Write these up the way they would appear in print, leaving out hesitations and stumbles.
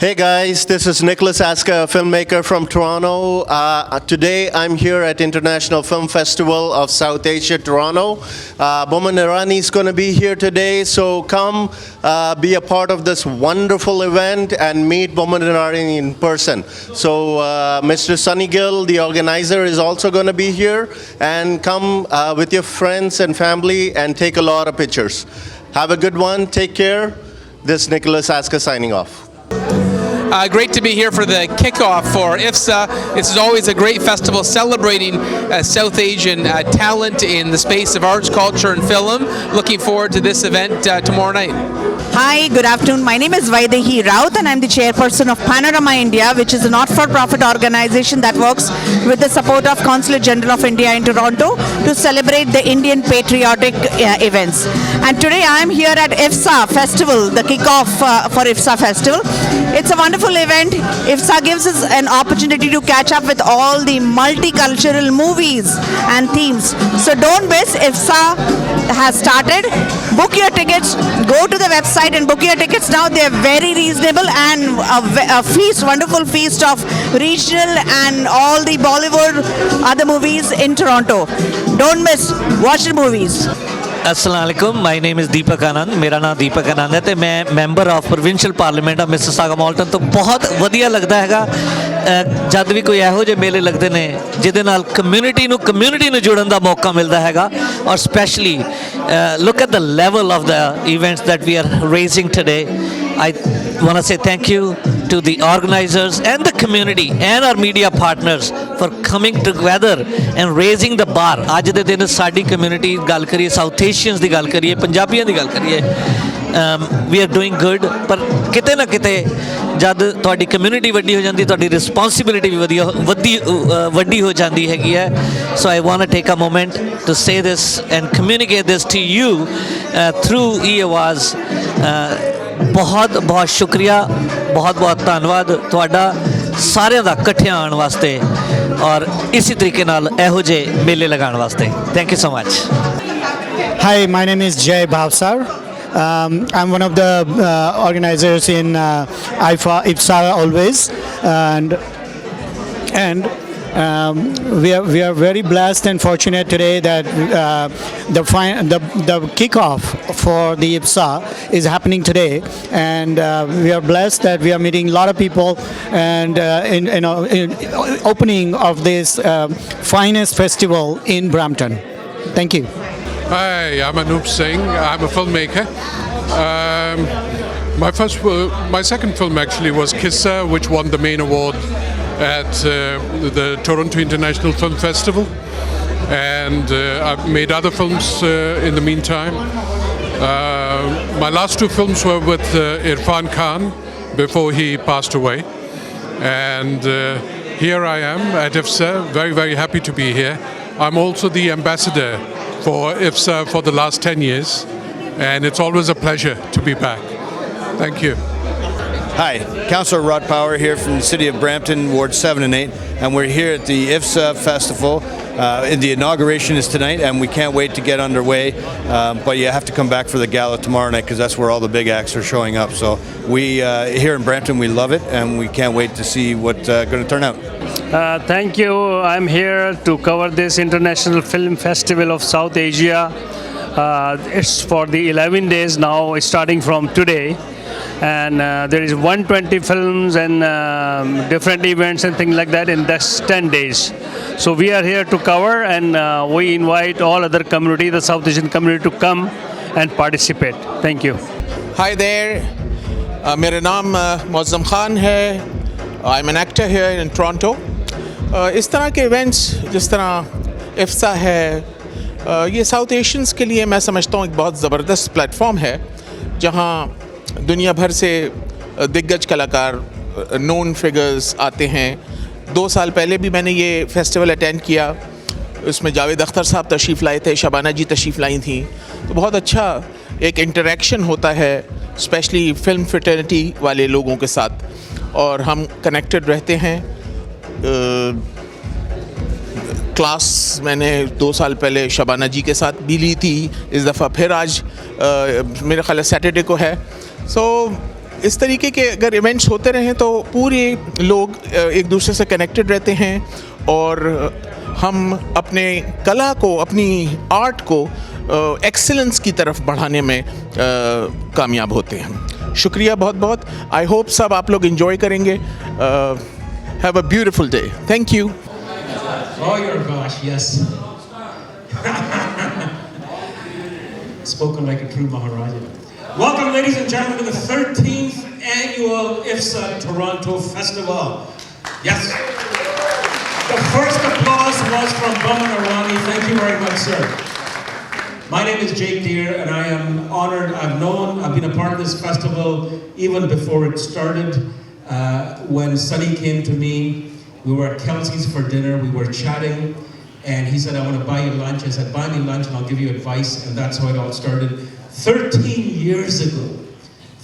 Hey guys, this is Nicholas Aska, a filmmaker from Toronto. Today I'm here at International Film Festival of South Asia, Toronto. Boman Irani is going to be here today, so come be a part of this wonderful event and meet Boman Irani in person. So Mr. Sunny Gill, the organizer, is also going to be here, and come with your friends and family and take a lot of pictures. Have a good one, take care. This is Nicholas Aska signing off. Great to be here for the kickoff for IFFSA. This is always a great festival celebrating South Asian talent in the space of arts, culture, and film. Looking forward to this event tomorrow night. Hi, good afternoon. My name is Vaidehi Raut and I'm the chairperson of Panorama India, which is a not-for-profit organization that works with the support of Consulate General of India in Toronto to celebrate the Indian patriotic events. And today I am here at IFFSA Festival, the kickoff for IFFSA Festival. It's a wonderful event. IFFSA gives us an opportunity to catch up with all the multicultural movies and themes. So don't miss. IFFSA has started. Book your tickets. Go to the website and book your tickets now. They are very reasonable, and a feast, wonderful feast of regional and all the Bollywood other movies in Toronto. Don't miss. Watch the movies. अस्सलामुअलैकुम my name is दीपक आनंद मेरा नाम दीपक आनंद है तो मैं member of provincial parliament of Mississauga Malton तो बहुत ਵਧੀਆ ਲੱਗਦਾ ਹੈਗਾ ਜਦ ਵੀ ਕੋਈ ਇਹੋ ਜਿਹੇ ਮੇਲੇ ਲੱਗਦੇ ਨੇ ਜਿਹਦੇ ਨਾਲ ਕਮਿਊਨਿਟੀ ਨੂੰ ਜੁੜਨ ਦਾ ਮੌਕਾ ਮਿਲਦਾ ਹੈਗਾ ਔਰ specially look at the level of the events that we are raising today. I want to say thank you to the organizers and the community and our media partners for coming together and raising the bar. ਅੱਜ ਦੇ ਦਿਨ ਸਾਡੀ community ਗੱਲ ਕਰੀਏ south Asians ਦੀ ਗੱਲ ਕਰੀਏ ਪੰਜਾਬੀਆਂ ਦੀ ਗੱਲ ਕਰੀਏ we are doing good ਪਰ ਕਿਤੇ ਨਾ ਕਿਤੇ ਜਦ ਤੁਹਾਡੀ ਕਮਿਊਨਿਟੀ ਵੱਡੀ ਹੋ ਜਾਂਦੀ ਤੁਹਾਡੀ ਰਿਸਪੌਂਸਿਬਿਲਿਟੀ ਵੀ ਵੱਡੀ ਹੋ ਜਾਂਦੀ ਹੈਗੀ ਹੈ so I want to take a moment to say this and communicate this to you through EOAs. ਬਹੁਤ ਬਹੁਤ ਸ਼ੁਕਰੀਆ ਬਹੁਤ ਬਹੁਤ ਧੰਨਵਾਦ ਤੁਹਾਡਾ ਸਾਰਿਆਂ ਦਾ ਇਕੱਠਿਆਂ ਆਉਣ ਵਾਸਤੇ ਔਰ ਇਸੇ ਤਰੀਕੇ ਨਾਲ ਇਹੋ ਜਿਹੇ ਮੇਲੇ ਲਗਾਉਣ ਵਾਸਤੇ thank you so much Hi, my name is Jay Bhavsar. I'm one of the organizers in IFFSA always, and we are very blessed and fortunate today that the kickoff for the IFFSA is happening today, and we are blessed that we are meeting a lot of people and in opening of this finest festival in Brampton. Thank you. Hi, I'm Anup Singh. I'm a filmmaker. My second film actually was Kissa, which won the main award at the Toronto International Film Festival, and I've made other films in the meantime. My last two films were with Irfan Khan before he passed away, and here I am at IFFSA, very, very happy to be here. I'm also the ambassador for IFFSA for the last 10 years, and it's always a pleasure to be back. Thank you. Hi, Councillor Rod Power here from the City of Brampton, Ward 7 and 8, and we're here at the IFFSA Festival. The inauguration is tonight, and we can't wait to get underway, but you have to come back for the gala tomorrow night because that's where all the big acts are showing up. So we, here in Brampton, we love it, and we can't wait to see what's going to turn out. Thank you. I'm here to cover this International Film Festival of South Asia. It's for the 11 days now, starting from today. And there is 120 films and different events and things like that in this 10 days. So we are here to cover, and we invite all other community, the South Asian community, to come and participate. Thank you. Hi there. मेरा नाम मौज़म खान है. I'm an actor here in Toronto. इस तरह के events जिस तरह IFFSA है ये साउथ एशियंस के लिए मैं समझता हूँ एक बहुत ज़बरदस्त प्लेटफॉर्म है जहाँ दुनिया भर से दिग्गज कलाकार नोन फिगर्स आते हैं. 2 साल पहले भी मैंने ये फेस्टिवल अटेंड किया. उसमें जावेद अख्तर साहब तशरीफ़ लाए थे, शबाना जी तशरीफ़ लाई थी. तो बहुत अच्छा एक इंटरेक्शन होता है स्पेशली फिल्म फ्रेटर्निटी वाले लोगों के साथ, और हम कनेक्टेड रहते हैं. क्लास मैंने 2 साल पहले शबाना जी के साथ भी ली थी. इस दफ़ा फिर आज मेरे ख्याल सैटरडे को है. सो इस तरीके के अगर इवेंट्स होते रहें तो पूरे लोग एक दूसरे से कनेक्टेड रहते हैं और हम अपने कला को, अपनी आर्ट को एक्सीलेंस की तरफ बढ़ाने में कामयाब होते हैं। शुक्रिया बहुत बहुत। आई होप सब आप लोग एंजॉय करेंगे। Have a beautiful day. Thank you. Oh, your gosh, yes. Spoken like a true Maharaja. Welcome, ladies and gentlemen, to the 13th annual IFFSA Toronto Festival. Yes. The first applause was from Boman Irani. Thank you very much, sir. My name is Jake Deere, and I am honored. I've been a part of this festival even before it started. When Sonny came to me, we were at Kelsey's for dinner, we were chatting, and he said, I want to buy you lunch. I said, buy me lunch and I'll give you advice, and that's how it all started. 13 years ago,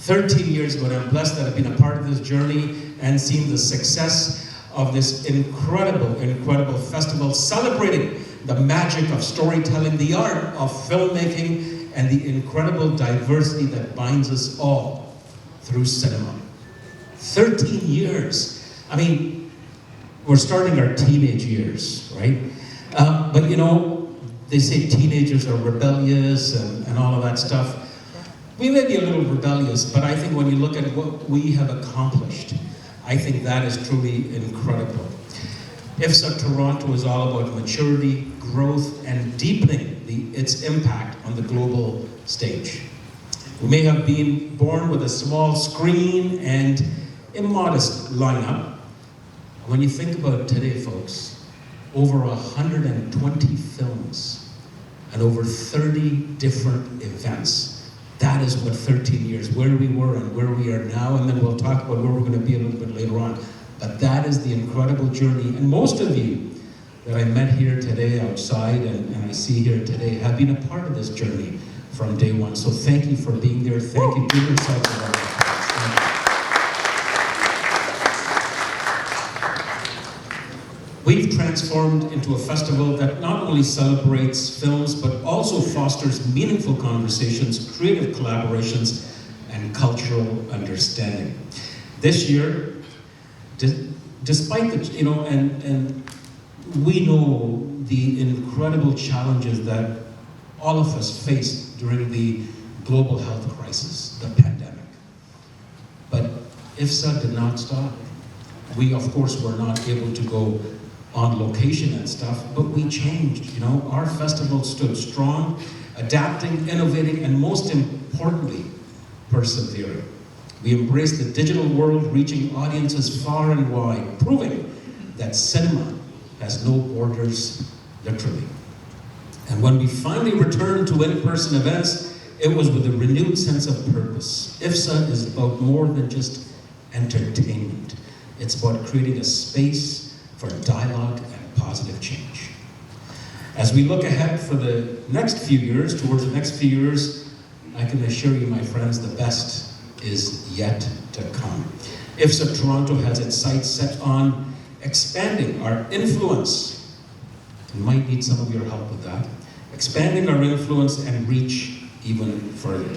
and I'm blessed that I've been a part of this journey and seen the success of this incredible festival, celebrating the magic of storytelling, the art of filmmaking, and the incredible diversity that binds us all through cinema. 13 years. I mean, we're starting our teenage years, right? But you know, they say teenagers are rebellious and all of that stuff. We may be a little rebellious, but I think when you look at what we have accomplished, I think that is truly incredible. IFFSA Toronto is all about maturity, growth, and deepening its impact on the global stage. We may have been born with a small screen and a modest lineup. When you think about it today, folks, over 120 films and over 30 different events. That is what 13 years, where we were and where we are now, and then we'll talk about where we're going to be a little bit later on. But that is the incredible journey. And most of you that I met here today outside and I see here today have been a part of this journey from day one. So thank you for being there. Thank you. Give yourself a round. We've transformed into a festival that not only celebrates films, but also fosters meaningful conversations, creative collaborations, and cultural understanding. This year, despite the, you know, and we know the incredible challenges that all of us faced during the global health crisis, the pandemic. But IFFSA did not stop. We, of course, were not able to go on location and stuff, but we changed, you know. Our festival stood strong, adapting, innovating, and most importantly, persevering. We embraced the digital world, reaching audiences far and wide, proving that cinema has no borders, literally. And when we finally returned to in-person events, it was with a renewed sense of purpose. IFFSA is about more than just entertainment. It's about creating a space for dialogue and positive change. As we look ahead for the next few years, towards the next few years, I can assure you, my friends, the best is yet to come. IFFSA Toronto has its sights set on expanding our influence. We might need some of your help with that. Expanding our influence and reach even further.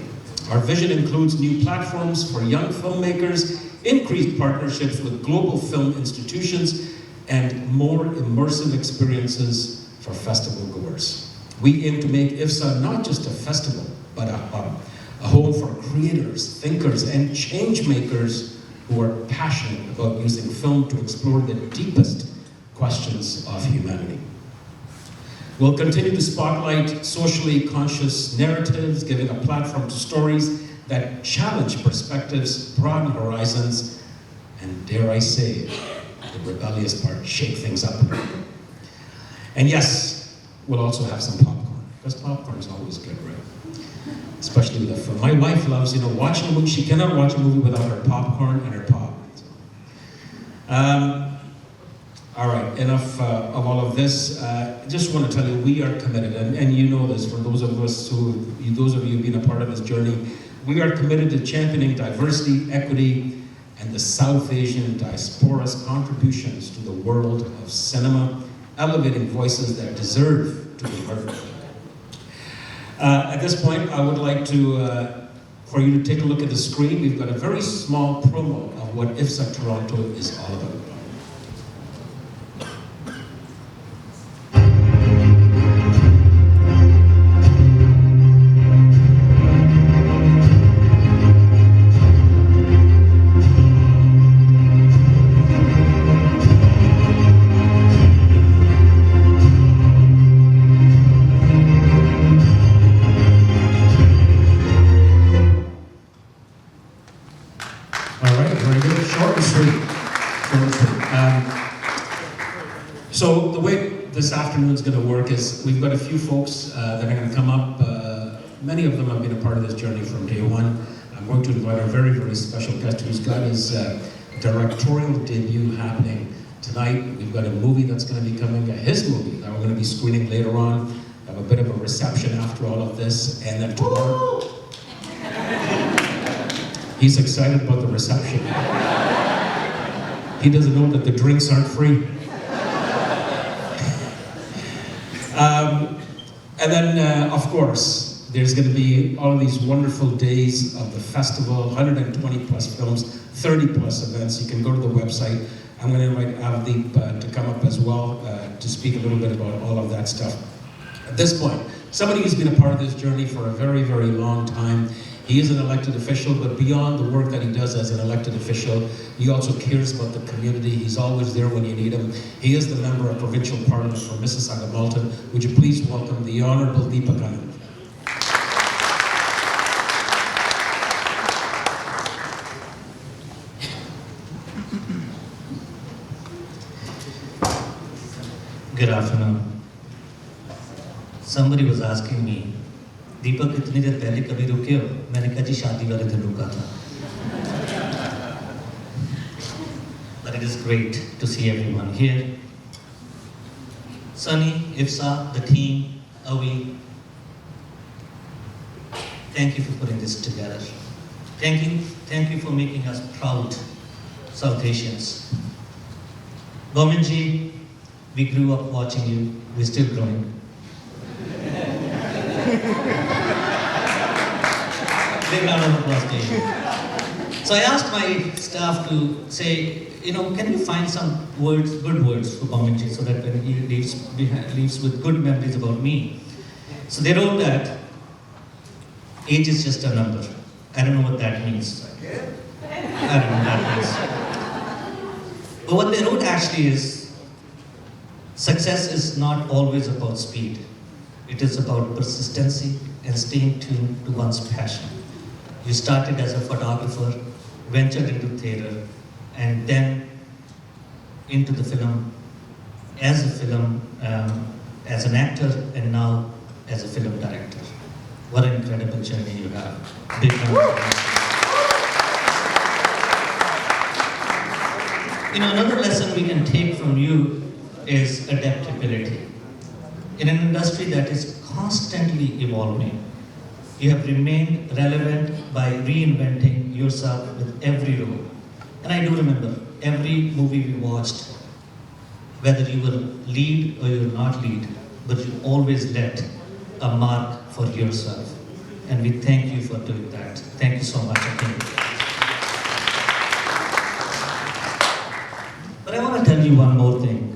Our vision includes new platforms for young filmmakers, increased partnerships with global film institutions, and more immersive experiences for festival goers. We aim to make IFFSA not just a festival, but a hub, a home for creators, thinkers, and change makers who are passionate about using film to explore the deepest questions of humanity. We'll continue to spotlight socially conscious narratives, giving a platform to stories that challenge perspectives, broaden horizons, and dare I say, the rebellious part, shake things up. And yes, we'll also have some popcorn, because popcorn is always good, right? Especially with a film. My wife loves, you know, watching a movie. She cannot watch a movie without her popcorn and her pop. All right, enough of all of this. Just want to tell you, we are committed, and you know this, for those of you who've been a part of this journey, we are committed to championing diversity, equity, and the South Asian diaspora's contributions to the world of cinema, elevating voices that deserve to be heard. At this point, I would like to for you to take a look at the screen. We've got a very small promo of what IFFSA Toronto is all about. All right, very good. Short and sweet. Short and sweet. So the way this afternoon is going to work is we've got a few folks that are going to come up. Many of them have been a part of this journey from day one. I'm going to invite our very, very special guest who's got his directorial debut happening tonight. We've got a movie that's going to be coming, his movie that we're going to be screening later on. Have a bit of a reception after all of this, and then tomorrow. He's excited about the reception. He doesn't know that the drinks aren't free. And then, of course, there's going to be all of these wonderful days of the festival, 120 plus films, 30 plus events. You can go to the website. I'm going to invite Avdeep to come up as well to speak a little bit about all of that stuff. At this point, somebody who's been a part of this journey for a very, very long time. He is an elected official, but beyond the work that he does as an elected official, he also cares about the community. He's always there when you need him. He is the member of Provincial Parliament for Mississauga-Malton. Would you please welcome the Honourable Deepak Anand. Good afternoon. Somebody was asking me, दीपक इतनी देर पहले कभी रुके हो? मैंने कहा जी शादी वाले दिन रुका था. But it is great to see everyone here. Sunny, IFFSA, the team, Avi, thank you for putting this together. Thank you for making us proud South Asians. Gominji, we grew up watching you. We're still growing. Big round of applause to you. So I asked my staff to say, can you find some words, good words for Gominji, so that when he leaves with good memories about me. So they wrote that age is just a number. I don't know what that means. I don't know what that means. But what they wrote actually is, success is not always about speed. It is about persistency and staying tuned to one's passion. You started as a photographer, ventured into theatre, and then into the film, as an actor, and now as a film director. What an incredible journey you have. Big round of applause. Another lesson we can take from you is adaptability. In an industry that is constantly evolving, you have remained relevant by reinventing yourself with every role. And I do remember every movie we watched, whether you will lead or you will not lead, but you always left a mark for yourself. And we thank you for doing that. Thank you so much. But I want to tell you one more thing.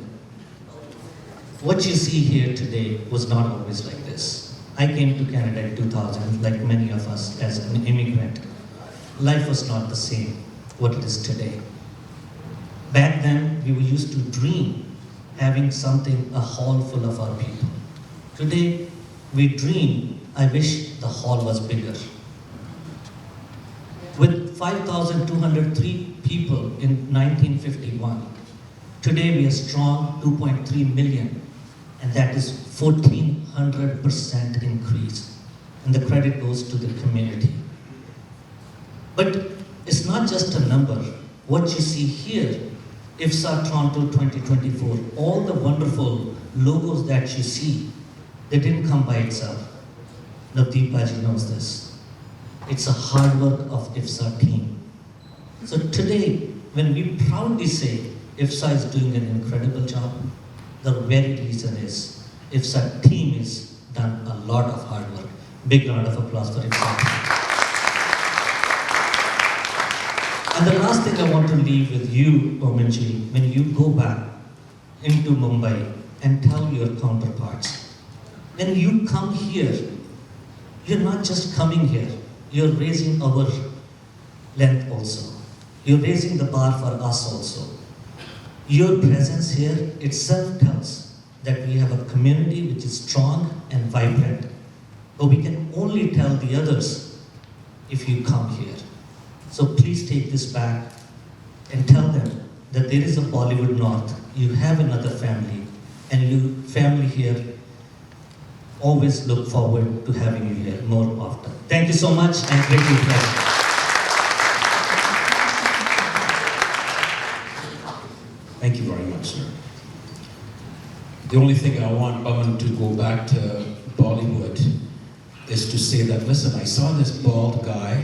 What you see here today was not always like this. I came to Canada in 2000, like many of us, as an immigrant. Life was not the same, what it is today. Back then, we were used to dream having something, a hall full of our people. Today, we dream, I wish the hall was bigger. With 5,203 people in 1951, today we are strong, 2.3 million. And that is 1,400% increase. And the credit goes to the community. But it's not just a number. What you see here, IFFSA Toronto 2024, all the wonderful logos that you see, they didn't come by itself. Navdeep Baji knows this. It's a hard work of IFFSA team. So today, when we proudly say IFFSA is doing an incredible job, the very reason is IFFSA team has done a lot of hard work. Big round of applause for IFFSA. And the last thing I want to leave with you, Omanji, when you go back into Mumbai and tell your counterparts, when you come here, you're not just coming here, you're raising our length also. You're raising the bar for us also. Your presence here itself tells that we have a community which is strong and vibrant. But we can only tell the others if you come here. So please take this back and tell them that there is a Bollywood North. You have another family, and you family here always look forward to having you here more often. Thank you so much, and great to be here. Thank you very much, sir. The only thing I want Baman to go back to Bollywood is to say that, listen, I saw this bald guy.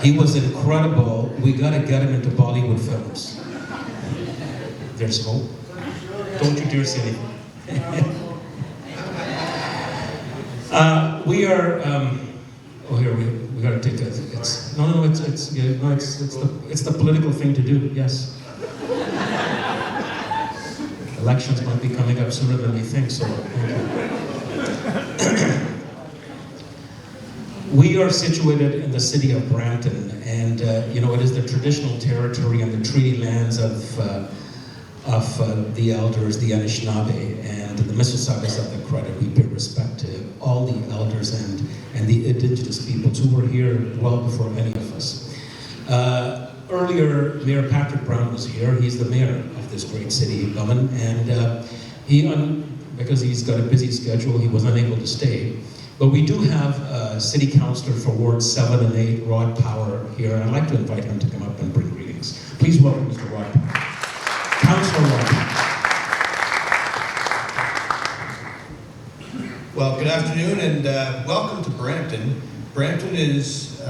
He was incredible. We got to get him into Bollywood films. There's hope. Don't you dare say anything. We are. Here we got to take that. It's the political thing to do. Yes. Elections might be coming up sooner than we think. So. Thank you. We are situated in the city of Brampton, and it is the traditional territory and the treaty lands of the elders, the Anishinaabe, and the Mississaugas of the credit. We pay respect to all the elders and the indigenous peoples who were here well before any of us. Earlier, Mayor Patrick Brown was here. He's the mayor of this great city, Bowman, and because he's got a busy schedule, he was unable to stay. But we do have a city councillor for Wards 7 and 8, Rod Power, here, and I'd like to invite him to come up and bring greetings. Please welcome Mr. Rod Power. Councillor Rod Power. Well, good afternoon and welcome to Brampton. Brampton is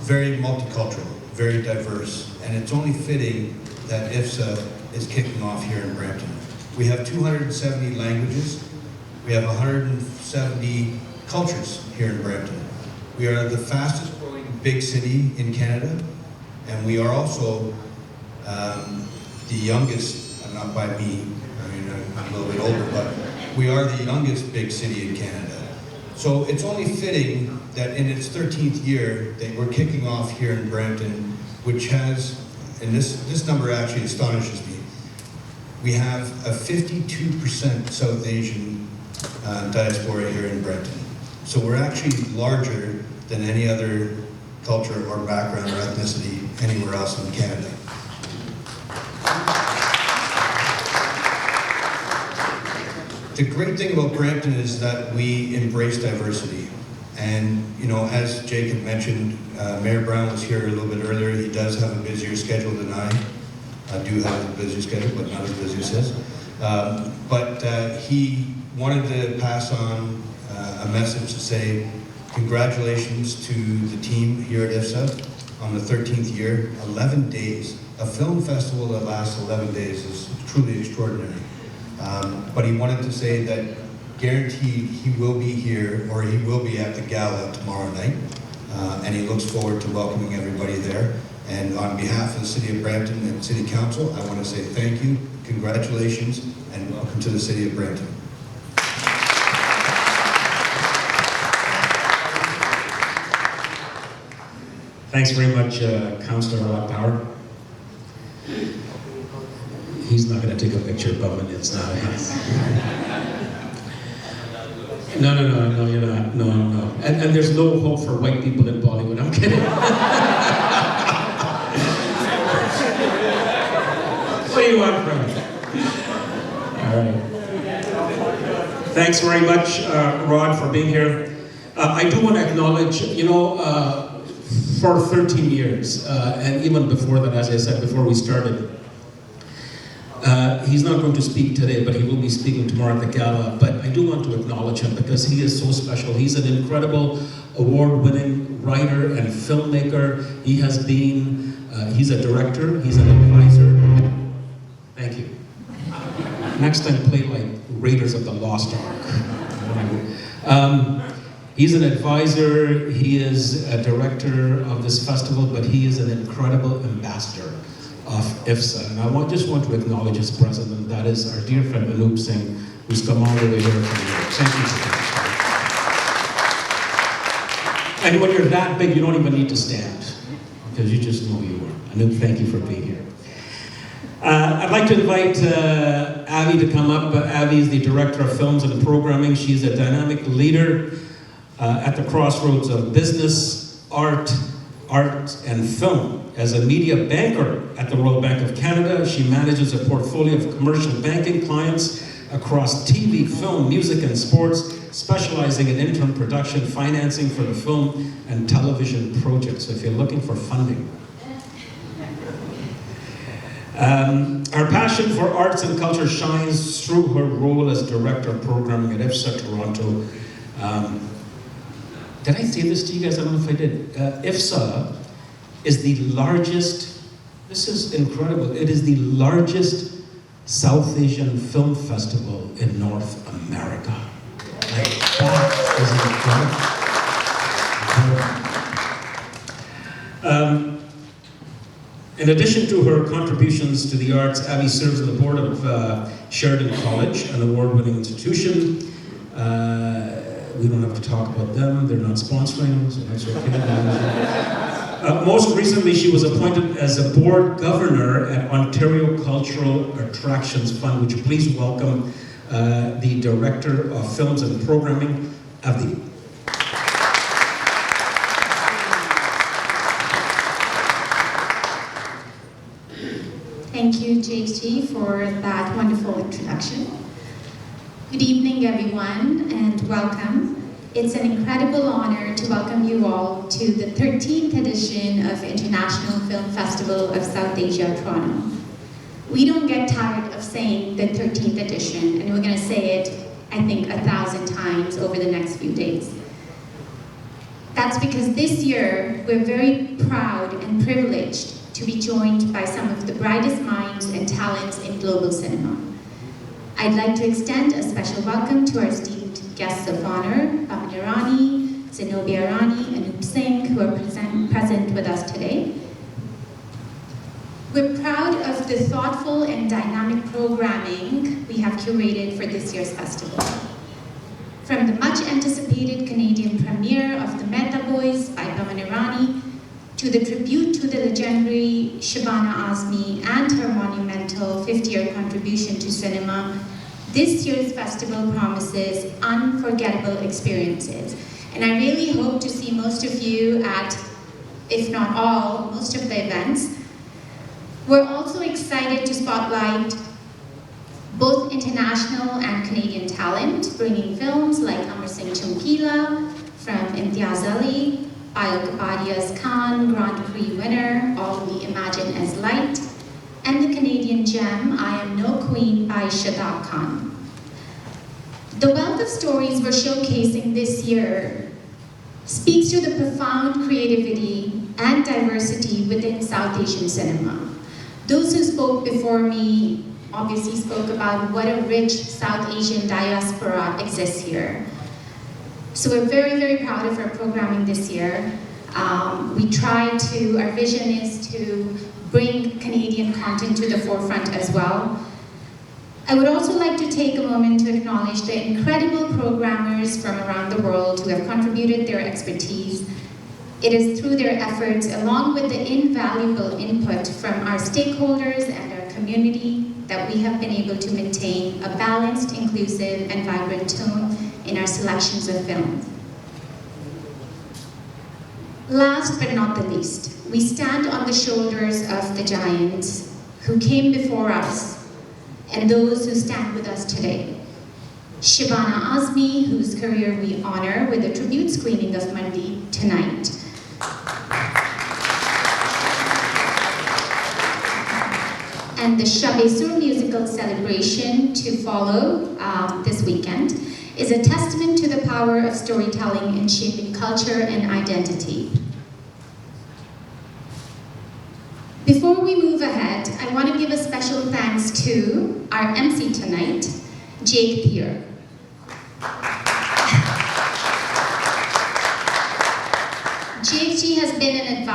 very multicultural, very diverse, and it's only fitting that IFFSA is kicking off here in Brampton. We have 270 languages. We have 170 cultures here in Brampton. We are the fastest growing big city in Canada, and we are also the youngest, not by me, I mean, I'm a little bit older, but we are the youngest big city in Canada. So it's only fitting that in its 13th year that we're kicking off here in Brampton, which has, and this number actually astonishes me, we have a 52% South Asian diaspora here in Brampton. So we're actually larger than any other culture or background or ethnicity anywhere else in Canada. The great thing about Brampton is that we embrace diversity. And, as Jacob mentioned, Mayor Brown was here a little bit earlier. He does have a busier schedule than I do have a busier schedule, but not as busy as his. But he wanted to pass on a message to say congratulations to the team here at IFFSA on the 13th year, 11 days. A film festival that lasts 11 days is truly extraordinary. But he wanted to say that guaranteed he will be here, or he will be at the gala tomorrow night, and he looks forward to welcoming everybody there. And on behalf of the City of Brampton and City Council, I want to say thank you, congratulations, and welcome to the City of Brampton. Thanks very much, Councillor Rod Power. He's not going to take a picture of Bowman. It's not. No, you're not. No. And there's no hope for white people in Bollywood. I'm kidding. What do you want from me? All right. Thanks very much, Rod, for being here. I do want to acknowledge, for 13 years, and even before that, as I said, before we started, he's not going to speak today, but he will be speaking tomorrow at the gala. But I do want to acknowledge him because he is so special. He's an incredible award-winning writer and filmmaker. He has been, he's a director, he's an advisor. Thank you. Next time, play like Raiders of the Lost Ark. He's an advisor, he is a director of this festival, but he is an incredible ambassador of IFFSA. And I just want to acknowledge his president, that is our dear friend Anup Singh, who's come all the way here from New York. Thank you for that. And when you're that big, you don't even need to stand, because you just know you are. Anup, thank you for being here. I'd like to invite Avi to come up. Avi is the Director of Films and Programming. She's a dynamic leader at the crossroads of business, art, and film. As a media banker at the Royal Bank of Canada, she manages a portfolio of commercial banking clients across TV, film, music, and sports, specializing in intern production, financing for the film and television projects. So if you're looking for funding. Our passion for arts and culture shines through her role as Director of Programming at IFFSA Toronto. Did I say this to you guys? I don't know if I did. IFFSA is the largest, this is incredible, it is the largest South Asian film festival in North America. Like, that is incredible. In addition to her contributions to the arts, Abby serves on the board of Sheridan College, an award-winning institution. We don't have to talk about them, they're not sponsoring, so that's okay. Most recently, she was appointed as a board governor at Ontario Cultural Attractions Fund. Would you please welcome the Director of Films and Programming, Abby. Thank you, JT, for that wonderful introduction. Good evening, everyone, and welcome. It's an incredible honor to welcome you all to the 13th edition of International Film Festival of South Asia, Toronto. We don't get tired of saying the 13th edition, and we're going to say it, I think, 1,000 times over the next few days. That's because this year, we're very proud and privileged to be joined by some of the brightest minds and talents in global cinema. I'd like to extend a special welcome to our esteemed guests of honor, Boman Irani, Zenobia Irani, and Anup Singh, who are present with us today. We're proud of the thoughtful and dynamic programming we have curated for this year's festival. From the much anticipated Canadian premiere of The Mehta Boys by Boman Irani, to the tribute to the legendary Shabana Azmi and her monumental 50-year contribution to cinema, this year's festival promises unforgettable experiences. And I really hope to see most of you at, if not all, most of the events. We're also excited to spotlight both international and Canadian talent, bringing films like Amar Singh Chamkila from Imtiaz Ali, Payal Kapadia's Khan, Grand Prix winner, All We Imagine as Light, and the Canadian gem, I Am No Queen by Shadab Khan. The wealth of stories we're showcasing this year speaks to the profound creativity and diversity within South Asian cinema. Those who spoke before me obviously spoke about what a rich South Asian diaspora exists here. So we're very, very proud of our programming this year. Our vision is to bring Canadian content to the forefront as well. I would also like to take a moment to acknowledge the incredible programmers from around the world who have contributed their expertise. It is through their efforts, along with the invaluable input from our stakeholders and our community, that we have been able to maintain a balanced, inclusive, and vibrant tone in our selections of films. Last but not the least, we stand on the shoulders of the giants who came before us and those who stand with us today. Shabana Azmi, whose career we honor with a tribute screening of Mandi tonight. And the Shab-e-Sur musical celebration to follow this weekend is a testament to the power of storytelling in shaping culture and identity. Before we move ahead, I want to give a special thanks to our MC tonight, Jake Thier.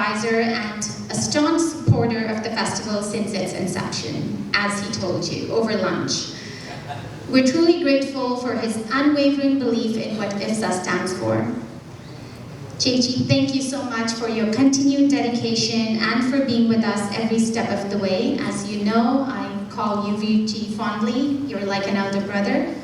advisor and a staunch supporter of the festival since its inception, as he told you, over lunch. We're truly grateful for his unwavering belief in what IFFSA stands for. Chechi, thank you so much for your continued dedication and for being with us every step of the way. As you know, I call you Virji fondly. You're like an elder brother.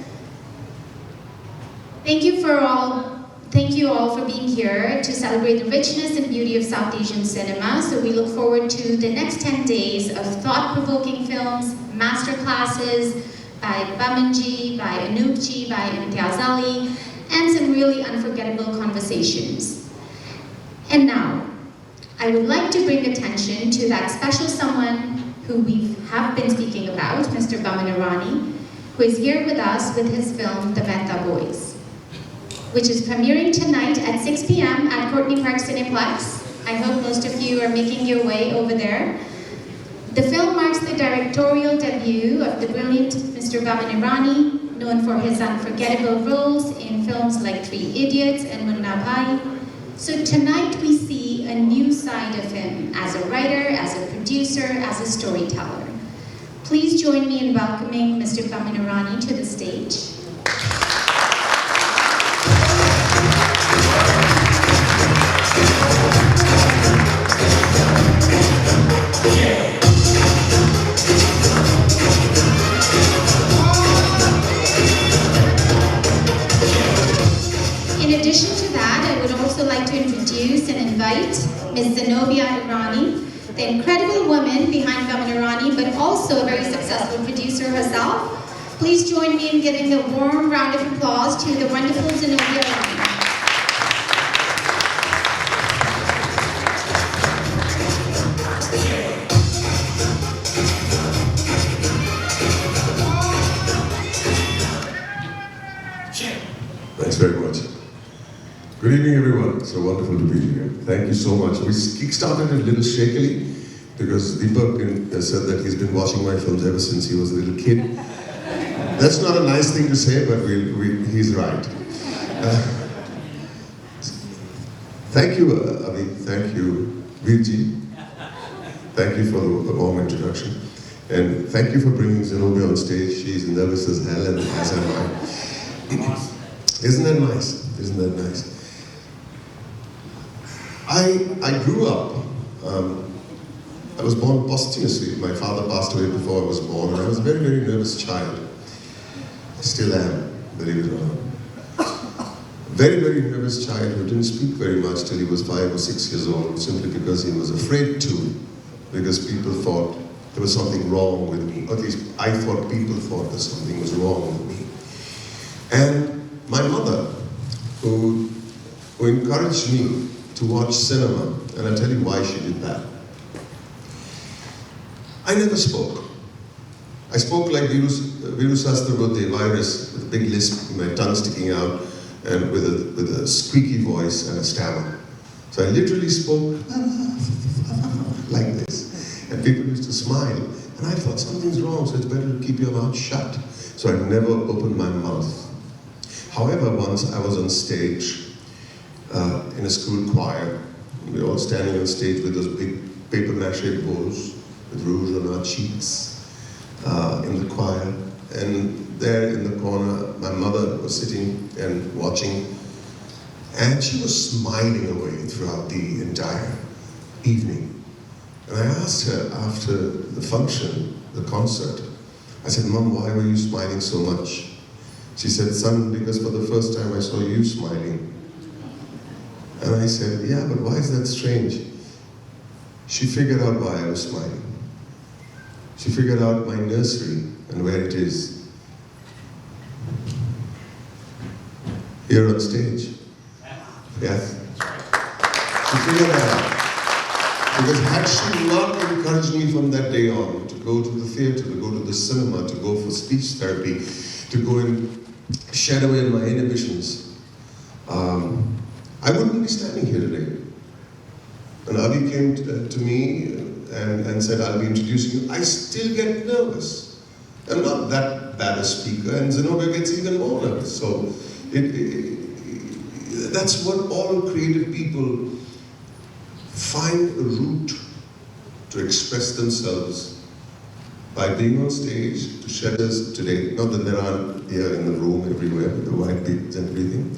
Thank you all for being here to celebrate the richness and beauty of South Asian cinema. So we look forward to the next 10 days of thought-provoking films, master classes by Bamanji, by Anoopji, by Imtiaz Ali, and some really unforgettable conversations. And now, I would like to bring attention to that special someone who we have been speaking about, Mr. Baman Irani, who is here with us with his film, The Mehta Boys, which is premiering tonight at 6 p.m. at Courtney Park Cineplex. I hope most of you are making your way over there. The film marks the directorial debut of the brilliant Mr. Baman Irani, known for his unforgettable roles in films like Three Idiots and Munna Bhai. So tonight we see a new side of him as a writer, as a producer, as a storyteller. Please join me in welcoming Mr. Baman Irani to the stage. In addition to that, I would also like to introduce and invite Ms. Zenobia Irani, the incredible woman behind Baman Irani, but also a very successful producer herself. Please join me in giving a warm round of applause to the wonderful Zenobia Irani. Thanks very much. Good evening, everyone. So wonderful to be here. Thank you so much. We kickstarted a little shakily because Deepak said that he's been watching my films ever since he was a little kid. That's not a nice thing to say, but he's right. Thank you, Avi. Thank you, Virji. Thank you for the warm introduction. And thank you for bringing Zenobia on stage. She's nervous as hell, and as am I. Isn't that nice? Isn't that nice? I grew up, I was born posthumously. My father passed away before I was born, and I was a very, very nervous child. I still am, believe it or not. Very, very nervous child who didn't speak very much till he was 5 or 6 years old, simply because he was afraid to, because people thought there was something wrong with me. Or at least I thought people thought that something was wrong with me. And my mother, who encouraged me to watch cinema, and I'll tell you why she did that. I never spoke. I spoke like Viru Sastra virus, with a big lisp, my tongue sticking out, and with a squeaky voice and a stammer. So I literally spoke like this, and people used to smile. And I thought something's wrong, so it's better to keep your mouth shut. So I never opened my mouth. However, once I was on stage in a school choir. We were all standing on stage with those big paper mache bowls with rouge on our cheeks in the choir. And there in the corner, my mother was sitting and watching, and she was smiling away throughout the entire evening. And I asked her after the function, the concert, I said, "Mom, why were you smiling so much?" She said, "Son, because for the first time I saw you smiling." And I said, "Yeah, but why is that strange?" She figured out why I was smiling. She figured out my nursery and where it is. Here on stage. Yeah. She figured that out. Because had she not encouraged me from that day on to go to the theater, to go to the cinema, to go for speech therapy, to go and shed away my inhibitions, I wouldn't be standing here today. And Avi came to me and said, "I'll be introducing you." I still get nervous. I'm not that bad a speaker, and Zenobia gets even more nervous. So that's what all creative people find a route to express themselves by being on stage to shed us today. Not that there aren't here in the room everywhere with the white beads and everything,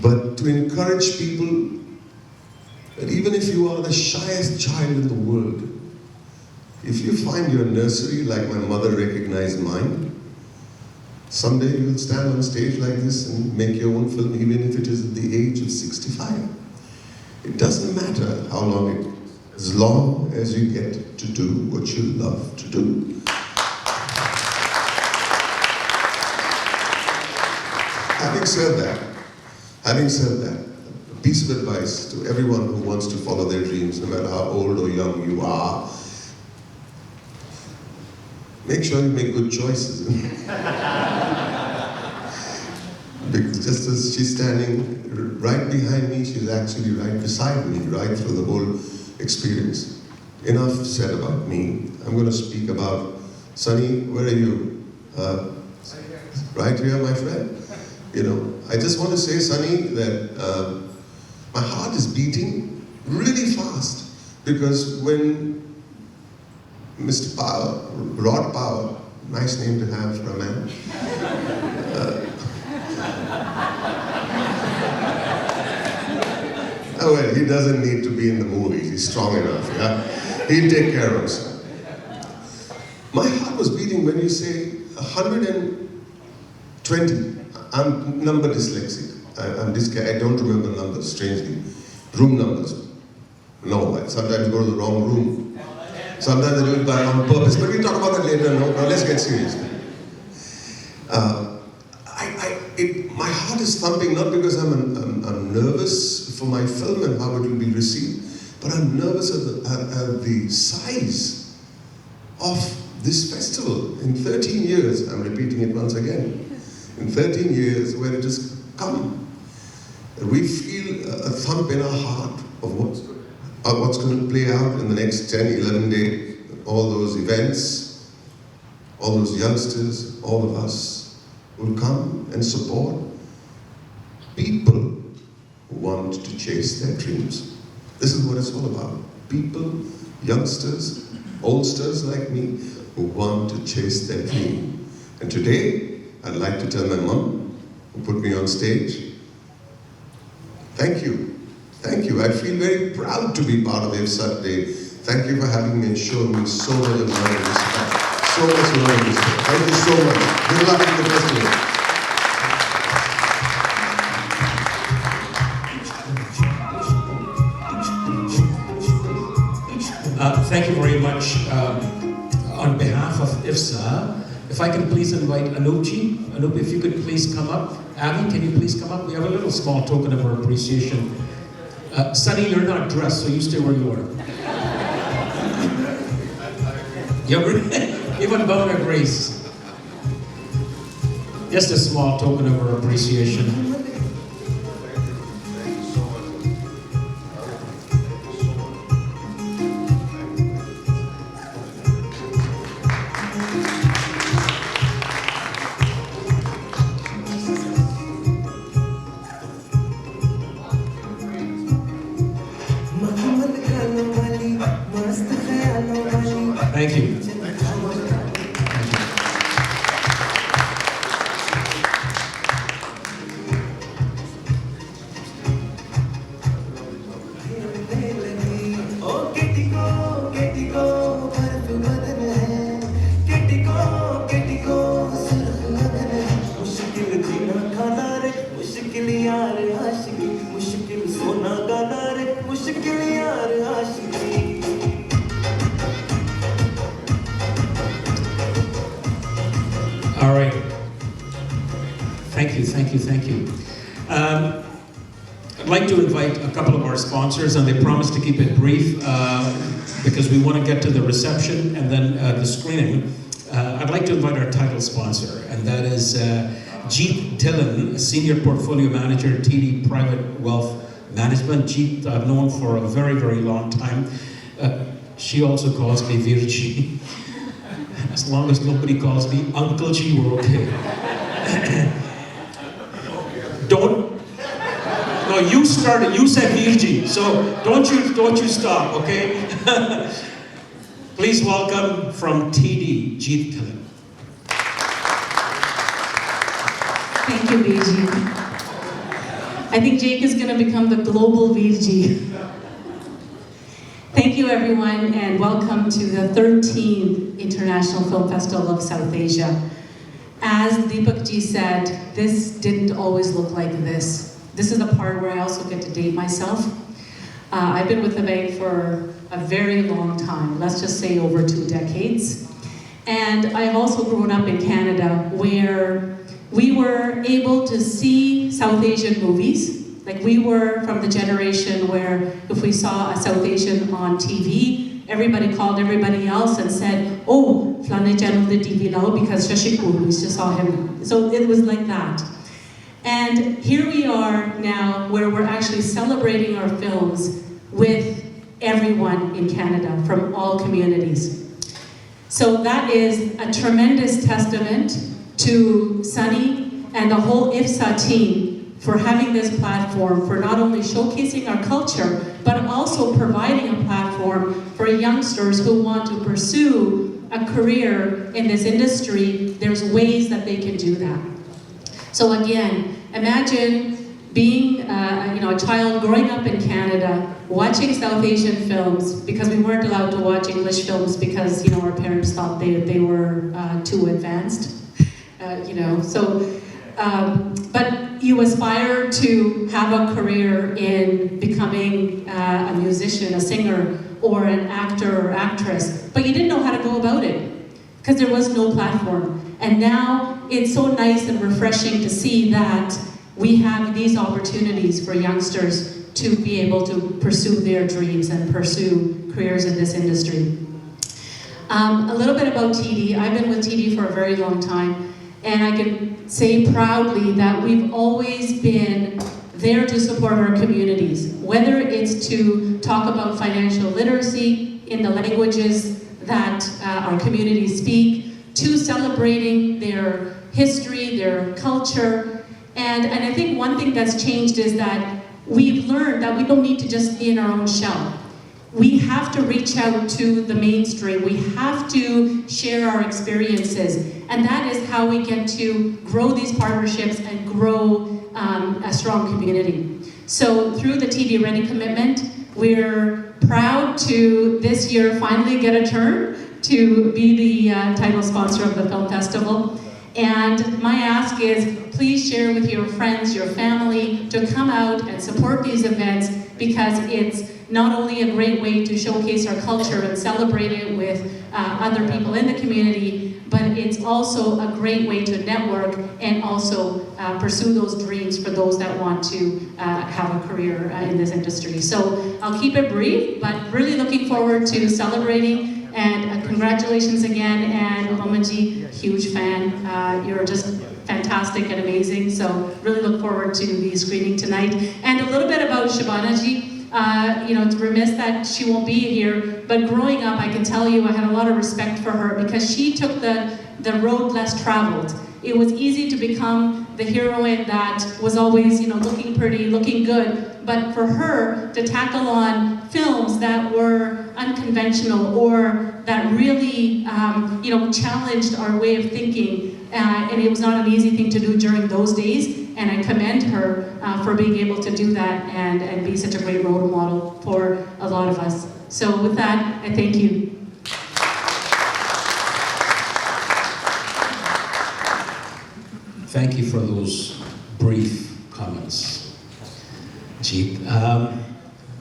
but to encourage people that even if you are the shyest child in the world, if you find your nursery like my mother recognized mine, someday you will stand on stage like this and make your own film, even if it is at the age of 65. It doesn't matter how long it, as long as you get to do what you love to do. Having said that, a piece of advice to everyone who wants to follow their dreams, no matter how old or young you are, make sure you make good choices. Because just as she's standing right behind me, she's actually right beside me, right through the whole experience. Enough said about me. I'm going to speak about Sunny. Where are you? Right here, my friend. You know, I just want to say, Sunny, that my heart is beating really fast, because when Mr. Power, Rod Power, nice name to have for a man, oh well, he doesn't need to be in the movies, he's strong enough, yeah? He'll take care of himself. My heart was beating when you say 120. I'm number dyslexic. I don't remember numbers, strangely. Room numbers. No, I sometimes go to the wrong room. Sometimes I do it on purpose, but we'll talk about that later. No, now let's get serious. My heart is thumping not because I'm nervous for my film and how it will be received, but I'm nervous at the size of this festival. In 13 years, I'm repeating it once again, in 13 years where it has come, we feel a thump in our heart of what's going to play out in the next 10, 11 days, all those events, all those youngsters, all of us will come and support people who want to chase their dreams. This is what it's all about. People, youngsters, oldsters like me, who want to chase their dream. And today, I'd like to tell my mom, who put me on stage, thank you. Thank you. I feel very proud to be part of IFFSA today. Thank you for having me and showing me so much of love and respect. So much love and respect. Thank you so much. Good luck with the festival. Thank you very much. On behalf of IFFSA, if I can please invite Anoopji. Anoop, if you could please come up. Abby, can you please come up? We have a little small token of our appreciation. Sunny, you're not dressed, so you stay where you are. Even Bona Grace. Just a small token of our appreciation. Thank you. All right. Thank you, thank you, thank you. I'd like to invite a couple of our sponsors, and they promised to keep it brief because we want to get to the reception and then the screening. I'd like to invite our title sponsor, and that is Jeet Dillon, Senior Portfolio Manager, TD Private Wealth Management. Jeet, I've known for a very, very long time. She also calls me Virji. As long as nobody calls me Uncle G, we're okay. No, No, you started. You said Virji, so don't you stop, okay? Please welcome from TD, Jeet Tilak. Thank you, Virji. I think Jake is going to become the global Virji. Thank you, everyone, and welcome to the 13th International Film Festival of South Asia. As Deepak ji said, this didn't always look like this. This is the part where I also get to date myself. I've been with the bank for a very long time, let's just say over 2 decades. And I've also grown up in Canada where we were able to see South Asian movies. Like, we were from the generation where if we saw a South Asian on TV, everybody called everybody else and said, oh, Flane channel the TV lao, because Shashi Kapoor, we just saw him. So it was like that. And here we are now where we're actually celebrating our films with everyone in Canada from all communities. So that is a tremendous testament to Sunny and the whole IFFSA team for having this platform, for not only showcasing our culture, but also providing a platform for youngsters who want to pursue a career in this industry. There's ways that they can do that. So again, imagine being a child growing up in Canada, watching South Asian films, because we weren't allowed to watch English films because our parents thought they were too advanced. But you aspire to have a career in becoming a musician, a singer, or an actor or actress, but you didn't know how to go about it because there was no platform. And now it's so nice and refreshing to see that we have these opportunities for youngsters to be able to pursue their dreams and pursue careers in this industry. A little bit about TD. I've been with TD for a very long time. And I can say proudly that we've always been there to support our communities, whether it's to talk about financial literacy in the languages that our communities speak, to celebrating their history, their culture. And I think one thing that's changed is that we've learned that we don't need to just be in our own shell. We have to reach out to the mainstream. We have to share our experiences. And that is how we get to grow these partnerships and grow a strong community. So through the TD Ready commitment, we're proud to this year finally get a turn to be the title sponsor of the film festival. And my ask is, please share with your friends, your family, to come out and support these events, because it's not only a great way to showcase our culture and celebrate it with other people in the community, but it's also a great way to network and also pursue those dreams for those that want to have a career in this industry. So I'll keep it brief, but really looking forward to celebrating. And congratulations again, and Mamaji, huge fan. You're just fantastic and amazing. So really look forward to the screening tonight. And a little bit about Shabanaji. It's remiss that she won't be here, but growing up, I can tell you I had a lot of respect for her because she took the road less traveled. It was easy to become the heroine that was always, looking pretty, looking good, but for her to tackle on films that were unconventional or that really, challenged our way of thinking, and it was not an easy thing to do during those days. And I commend her for being able to do that and be such a great role model for a lot of us. So with that, I thank you. Thank you for those brief comments, Jeet.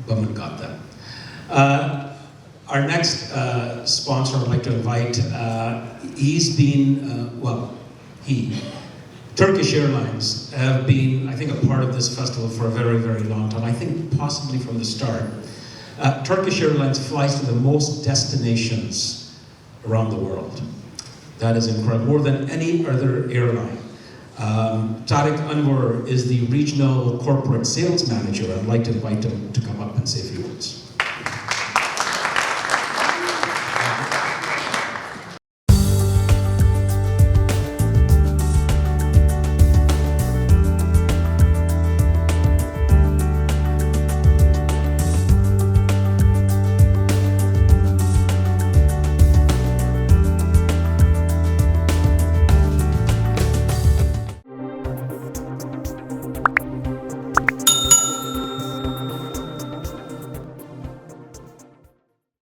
Baman got that. Our next sponsor I'd like to invite, he's been, Turkish Airlines have been, I think, a part of this festival for a very, very long time. I think possibly from the start. Turkish Airlines flies to the most destinations around the world. That is incredible, more than any other airline. Tariq Anwar is the regional corporate sales manager. I'd like to invite him to come up and say a few words.